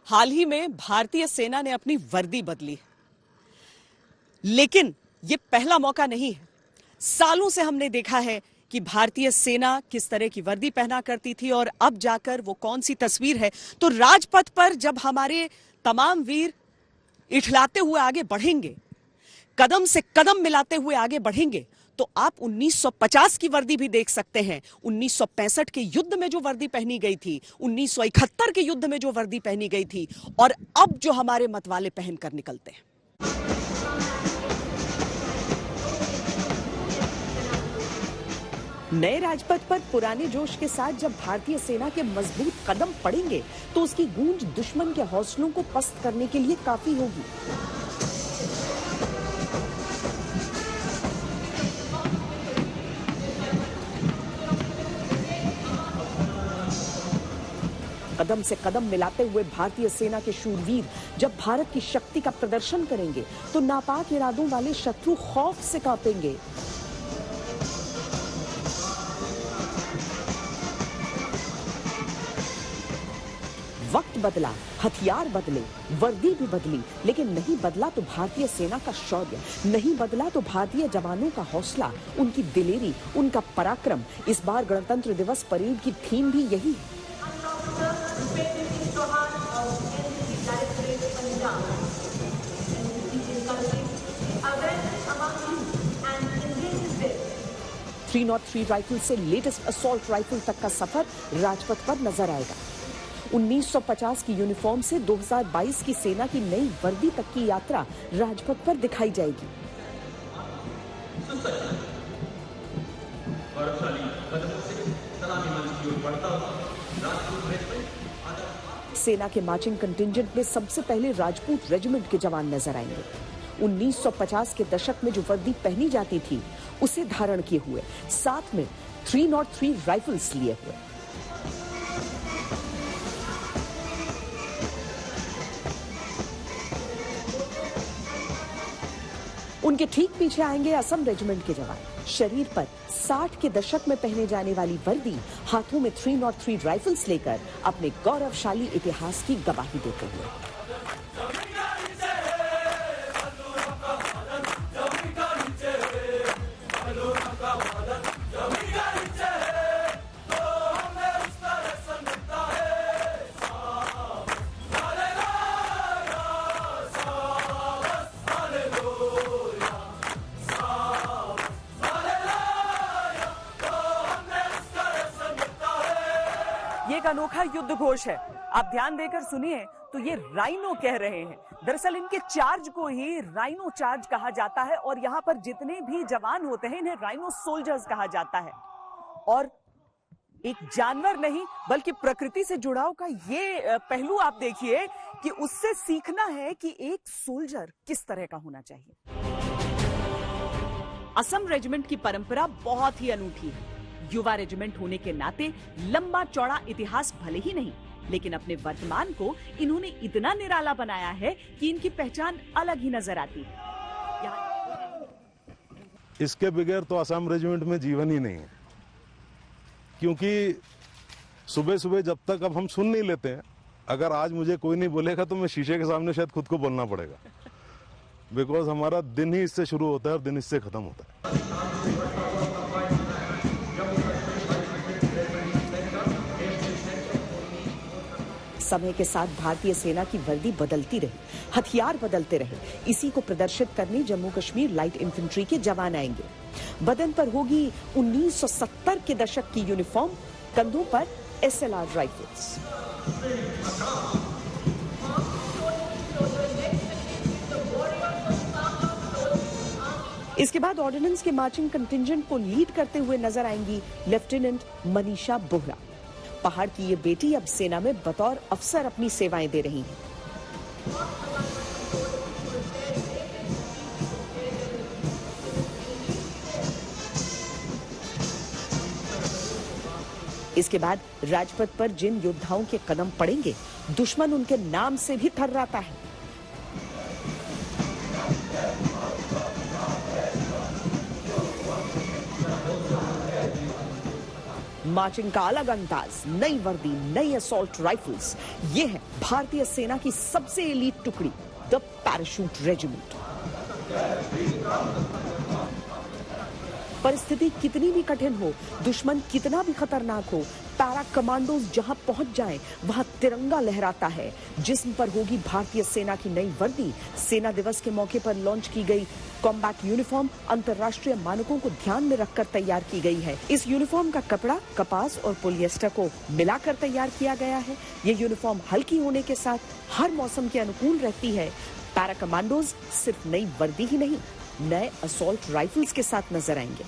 हाल ही में भारतीय सेना ने अपनी वर्दी बदली, लेकिन यह पहला मौका नहीं है। सालों से हमने देखा है कि भारतीय सेना किस तरह की वर्दी पहना करती थी और अब जाकर वो कौन सी तस्वीर है। तो राजपथ पर जब हमारे तमाम वीर इठलाते हुए आगे बढ़ेंगे, कदम से कदम मिलाते हुए आगे बढ़ेंगे, तो आप 1950 की वर्दी भी देख सकते हैं। 1965 के युद्ध में जो वर्दी पहनी गई थी, 1971 के युद्ध में जो वर्दी पहनी गई थी, और अब जो हमारे मतवाले पहनकर निकलते हैं। नए राजपथ पर पुराने जोश के साथ जब भारतीय सेना के मजबूत कदम पड़ेंगे, तो उसकी गूंज दुश्मन के हौसलों को पस्त करने के लिए काफी होगी। कदम से कदम मिलाते हुए भारतीय सेना के शूरवीर जब भारत की शक्ति का प्रदर्शन करेंगे, तो नापाक इरादों वाले शत्रु खौफ से कांपेंगे। वक्त बदला, हथियार बदले, वर्दी भी बदली, लेकिन नहीं बदला तो भारतीय सेना का शौर्य, नहीं बदला तो भारतीय जवानों का हौसला, उनकी दिलेरी, उनका पराक्रम। इस बार गणतंत्र दिवस परेड की थीम भी यही है। 303 राइफल से लेटेस्ट असॉल्ट राइफल तक का सफर राजपथ पर नजर आएगा। 1950 की यूनिफॉर्म से 2022 की सेना की नई वर्दी तक की यात्रा राजपथ पर दिखाई जाएगी। सेना के मार्चिंग कंटिंजेंट में सबसे पहले राजपूत रेजिमेंट के जवान नजर आएंगे। 1950 के दशक में जो वर्दी पहनी जाती थी, उसे धारण किए हुए, साथ में 303 राइफल्स लिए हुए। उनके ठीक पीछे आएंगे असम रेजिमेंट के जवान, शरीर पर 60 के दशक में पहने जाने वाली वर्दी, हाथों में 303 राइफल्स लेकर अपने गौरवशाली इतिहास की गवाही देते हुए। ये एक अनोखा युद्ध घोष है। आप ध्यान देकर सुनिए तो ये राइनो कह रहे हैं। दरअसल इनके चार्ज को ही राइनो चार्ज कहा जाता है और यहाँ पर जितने भी जवान होते हैं, इन्हें राइनो सोल्जर्स कहा जाता है। और एक जानवर नहीं बल्कि प्रकृति से जुड़ाव का ये पहलू आप देखिए कि उससे सीखना है कि एक सोल्जर किस तरह का होना चाहिए। असम रेजिमेंट की परंपरा बहुत ही अनूठी है। युवा रेजिमेंट होने के नाते लंबा चौड़ा इतिहास भले ही नहीं, लेकिन अपने वर्तमान को इन्होंने इतना निराला बनाया है कि इनकी पहचान अलग ही नजर आती है। इसके बगैर तो असम रेजिमेंट में जीवन ही नहीं है, क्योंकि सुबह सुबह जब तक अब हम सुन नहीं लेते हैं, अगर आज मुझे कोई नहीं बोलेगा तो मैं शीशे के सामने शायद खुद को बोलना पड़ेगा, बिकॉज हमारा दिन ही इससे शुरू होता है और दिन इससे खत्म होता है। समय के साथ भारतीय सेना की वर्दी बदलती रही, हथियार बदलते रहे। इसी को प्रदर्शित करने जम्मू कश्मीर लाइट इन्फेंट्री के जवान आएंगे। बदन पर होगी 1970 के दशक की यूनिफॉर्म, कंधों पर SLR राइफल्स। इसके बाद ऑर्डिनेंस के मार्चिंग कंटिंजेंट को लीड करते हुए नजर आएंगी लेफ्टिनेंट मनीषा बोहरा। पहाड़ की ये बेटी अब सेना में बतौर अफसर अपनी सेवाएं दे रही हैं। इसके बाद राजपथ पर जिन योद्धाओं के कदम पड़ेंगे, दुश्मन उनके नाम से भी थर्राता है। मार्चिंग का अलग अंदाज, नई वर्दी, नई असॉल्ट राइफल्स, ये है भारतीय सेना की सबसे एलीट टुकड़ी, द पैराशूट रेजिमेंट। परिस्थिति कितनी भी कठिन हो, दुश्मन कितना भी खतरनाक हो, पैरा कमांडोज जहां पहुंच जाएं, वहां तिरंगा लहराता है। जिस्म पर होगी भारतीय सेना की नई वर्दी। सेना दिवस के मौके पर लॉन्च की गई कॉम्बैट यूनिफॉर्म अंतर्राष्ट्रीय मानकों को ध्यान में रखकर तैयार की गई है। इस यूनिफॉर्म का कपड़ा कपास और पॉलिएस्टर को मिलाकर तैयार किया गया है। ये यूनिफॉर्म हल्की होने के साथ हर मौसम के अनुकूल रहती है। पैरा कमांडोज सिर्फ नई वर्दी ही नहीं, नए असॉल्ट राइफल्स के साथ नजर आएंगे।